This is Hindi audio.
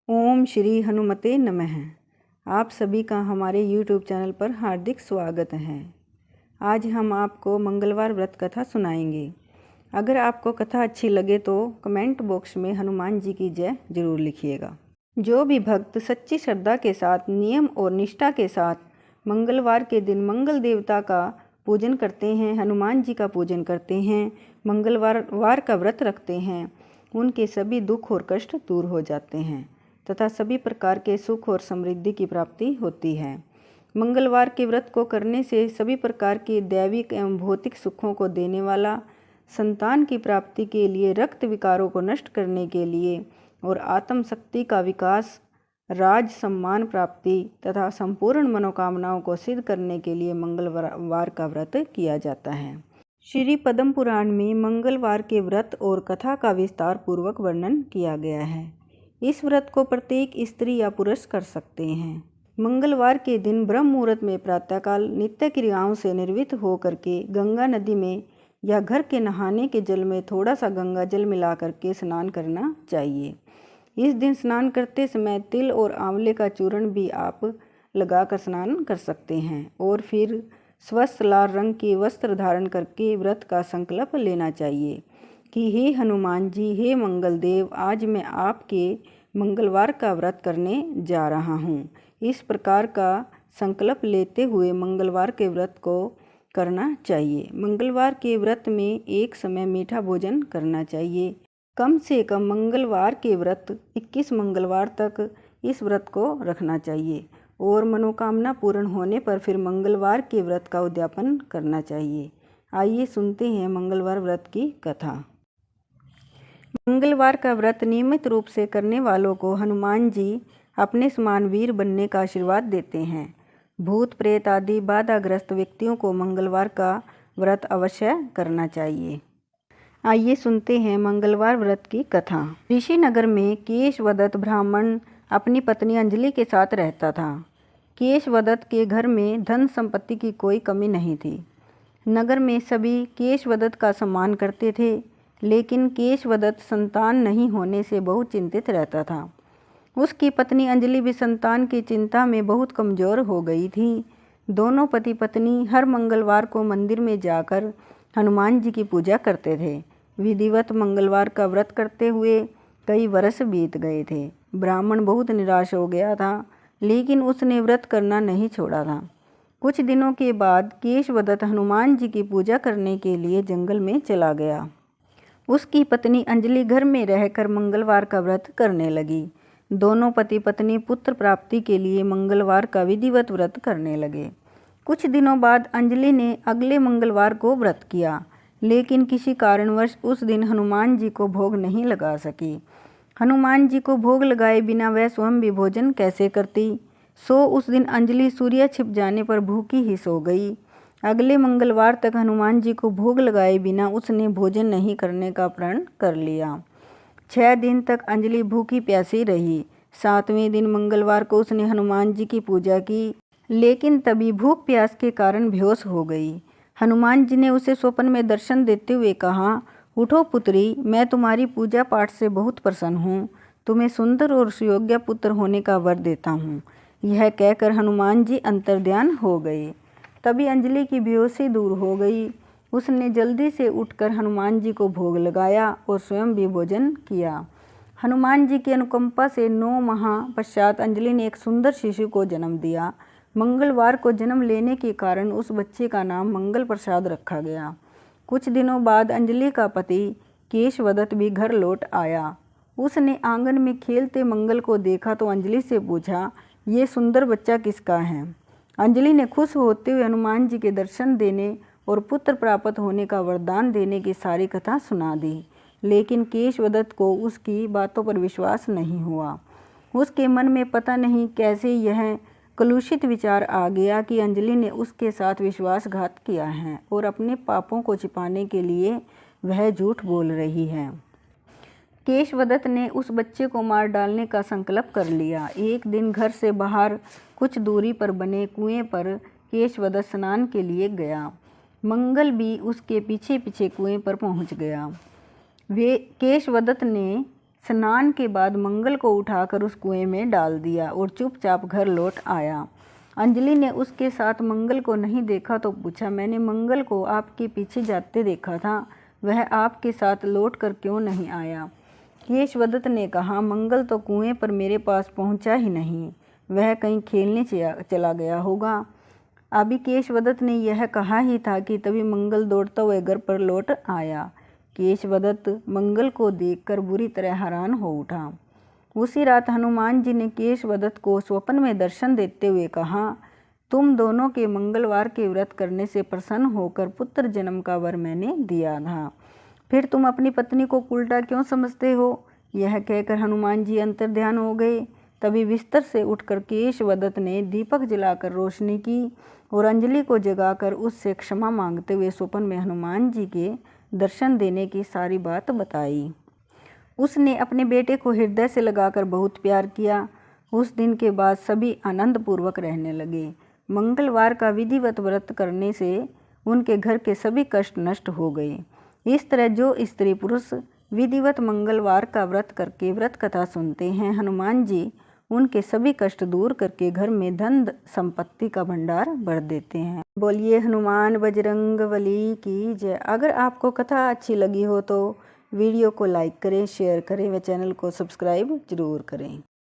ओम श्री हनुमते नमः। आप सभी का हमारे YouTube चैनल पर हार्दिक स्वागत है। आज हम आपको मंगलवार व्रत कथा सुनाएंगे। अगर आपको कथा अच्छी लगे तो कमेंट बॉक्स में हनुमान जी की जय जरूर लिखिएगा। जो भी भक्त सच्ची श्रद्धा के साथ नियम और निष्ठा के साथ मंगलवार के दिन मंगल देवता का पूजन करते हैं, हनुमान जी का पूजन करते हैं, मंगलवार का व्रत रखते हैं, उनके सभी दुख और कष्ट दूर हो जाते हैं तथा सभी प्रकार के सुख और समृद्धि की प्राप्ति होती है। मंगलवार के व्रत को करने से सभी प्रकार के दैविक एवं भौतिक सुखों को देने वाला, संतान की प्राप्ति के लिए, रक्त विकारों को नष्ट करने के लिए और आत्म शक्ति का विकास, राज सम्मान प्राप्ति तथा संपूर्ण मनोकामनाओं को सिद्ध करने के लिए मंगलवार का व्रत किया जाता है। श्री पद्म पुराण में मंगलवार के व्रत और कथा का विस्तार पूर्वक वर्णन किया गया है। इस व्रत को प्रत्येक स्त्री या पुरुष कर सकते हैं। मंगलवार के दिन ब्रह्म मुहूर्त में प्रातःकाल नित्य क्रियाओं से निर्वृत्त होकर के गंगा नदी में या घर के नहाने के जल में थोड़ा सा गंगा जल मिला करके स्नान करना चाहिए। इस दिन स्नान करते समय तिल और आंवले का चूर्ण भी आप लगाकर स्नान कर सकते हैं और फिर स्वस्थ लाल रंग के वस्त्र धारण करके व्रत का संकल्प लेना चाहिए कि हे हनुमान जी, हे मंगल देव, आज मैं आपके मंगलवार का व्रत करने जा रहा हूँ। इस प्रकार का संकल्प लेते हुए मंगलवार के व्रत को करना चाहिए। मंगलवार के व्रत में एक समय मीठा भोजन करना चाहिए। कम से कम मंगलवार के व्रत 21 मंगलवार तक इस व्रत को रखना चाहिए और मनोकामना पूर्ण होने पर फिर मंगलवार के व्रत का उद्यापन करना चाहिए। आइए सुनते हैं मंगलवार व्रत की कथा। मंगलवार का व्रत नियमित रूप से करने वालों को हनुमान जी अपने समान वीर बनने का आशीर्वाद देते हैं। भूत प्रेत आदि बाधाग्रस्त व्यक्तियों को मंगलवार का व्रत अवश्य करना चाहिए। आइए सुनते हैं मंगलवार व्रत की कथा। ऋषिनगर में केशवदत्त ब्राह्मण अपनी पत्नी अंजलि के साथ रहता था। केशवदत्त के घर में धन संपत्ति की कोई कमी नहीं थी। नगर में सभी केशवदत्त का सम्मान करते थे, लेकिन केशवदत्त संतान नहीं होने से बहुत चिंतित रहता था। उसकी पत्नी अंजलि भी संतान की चिंता में बहुत कमज़ोर हो गई थी। दोनों पति पत्नी हर मंगलवार को मंदिर में जाकर हनुमान जी की पूजा करते थे। विधिवत मंगलवार का व्रत करते हुए कई वर्ष बीत गए थे। ब्राह्मण बहुत निराश हो गया था, लेकिन उसने व्रत करना नहीं छोड़ा था। कुछ दिनों के बाद केशवदत्त हनुमान जी की पूजा करने के लिए जंगल में चला गया। उसकी पत्नी अंजलि घर में रहकर मंगलवार का व्रत करने लगी। दोनों पति पत्नी पुत्र प्राप्ति के लिए मंगलवार का विधिवत व्रत करने लगे। कुछ दिनों बाद अंजलि ने अगले मंगलवार को व्रत किया, लेकिन किसी कारणवश उस दिन हनुमान जी को भोग नहीं लगा सकी। हनुमान जी को भोग लगाए बिना वह स्वयं भी भोजन कैसे करती? सो उस दिन अंजलि सूर्य छिप जाने पर भूखी ही सो गई। अगले मंगलवार तक हनुमान जी को भोग लगाए बिना उसने भोजन नहीं करने का प्रण कर लिया। 6 दिन तक अंजलि भूखी प्यासी रही। 7वें दिन मंगलवार को उसने हनुमान जी की पूजा की, लेकिन तभी भूख प्यास के कारण बेहोश हो गई। हनुमान जी ने उसे स्वप्न में दर्शन देते हुए कहा, उठो पुत्री, मैं तुम्हारी पूजा पाठ से बहुत प्रसन्न हूँ। तुम्हें सुंदर और सुयोग्य पुत्र होने का वर देता हूँ। यह कहकर हनुमान जी अंतर्ध्यान हो गए। तभी अंजलि की बेहोशी दूर हो गई। उसने जल्दी से उठकर हनुमान जी को भोग लगाया और स्वयं भी भोजन किया। हनुमान जी की अनुकंपा से 9 माह पश्चात अंजलि ने एक सुंदर शिशु को जन्म दिया। मंगलवार को जन्म लेने के कारण उस बच्चे का नाम मंगल प्रसाद रखा गया। कुछ दिनों बाद अंजलि का पति केशवदत्त भी घर लौट आया। उसने आंगन में खेलते मंगल को देखा तो अंजलि से पूछा, ये सुंदर बच्चा किसका है? अंजलि ने खुश होते हुए हनुमान जी के दर्शन देने और पुत्र प्राप्त होने का वरदान देने की सारी कथा सुना दी, लेकिन केशवदत्त को उसकी बातों पर विश्वास नहीं हुआ। उसके मन में पता नहीं कैसे यह कलुषित विचार आ गया कि अंजलि ने उसके साथ विश्वासघात किया है और अपने पापों को छिपाने के लिए वह झूठ बोल रही है। केशवदत्त ने उस बच्चे को मार डालने का संकल्प कर लिया। एक दिन घर से बाहर कुछ दूरी पर बने कुएं पर केशवदत्त स्नान के लिए गया। मंगल भी उसके पीछे पीछे कुएं पर पहुंच गया। वे केशवदत्त ने स्नान के बाद मंगल को उठाकर उस कुएं में डाल दिया और चुपचाप घर लौट आया। अंजलि ने उसके साथ मंगल को नहीं देखा तो पूछा, मैंने मंगल को आपके पीछे जाते देखा था, वह आपके साथ लौट कर क्यों नहीं आया? केशवदत्त ने कहा, मंगल तो कुएं पर मेरे पास पहुंचा ही नहीं, वह कहीं खेलने चला गया होगा। अभी केशवदत्त ने यह कहा ही था कि तभी मंगल दौड़ता हुए घर पर लौट आया। केशवदत्त मंगल को देखकर बुरी तरह हैरान हो उठा। उसी रात हनुमान जी ने केशवदत्त को स्वप्न में दर्शन देते हुए कहा, तुम दोनों के मंगलवार के व्रत करने से प्रसन्न होकर पुत्र जन्म का वर मैंने दिया था, फिर तुम अपनी पत्नी को उल्टा क्यों समझते हो? यह कहकर हनुमान जी अंतर्ध्यान हो गए। तभी बिस्तर से उठकर केशवदत्त ने दीपक जलाकर रोशनी की और अंजलि को जगाकर उससे क्षमा मांगते हुए स्वप्न में हनुमान जी के दर्शन देने की सारी बात बताई। उसने अपने बेटे को हृदय से लगाकर बहुत प्यार किया। उस दिन के बाद सभी आनंदपूर्वक रहने लगे। मंगलवार का विधिवत व्रत करने से उनके घर के सभी कष्ट नष्ट हो गए। इस तरह जो स्त्री पुरुष विधिवत मंगलवार का व्रत करके व्रत कथा सुनते हैं, हनुमान जी उनके सभी कष्ट दूर करके घर में धन संपत्ति का भंडार भर देते हैं। बोलिए हनुमान बजरंग बली की जय। अगर आपको कथा अच्छी लगी हो तो वीडियो को लाइक करें, शेयर करें व चैनल को सब्सक्राइब जरूर करें।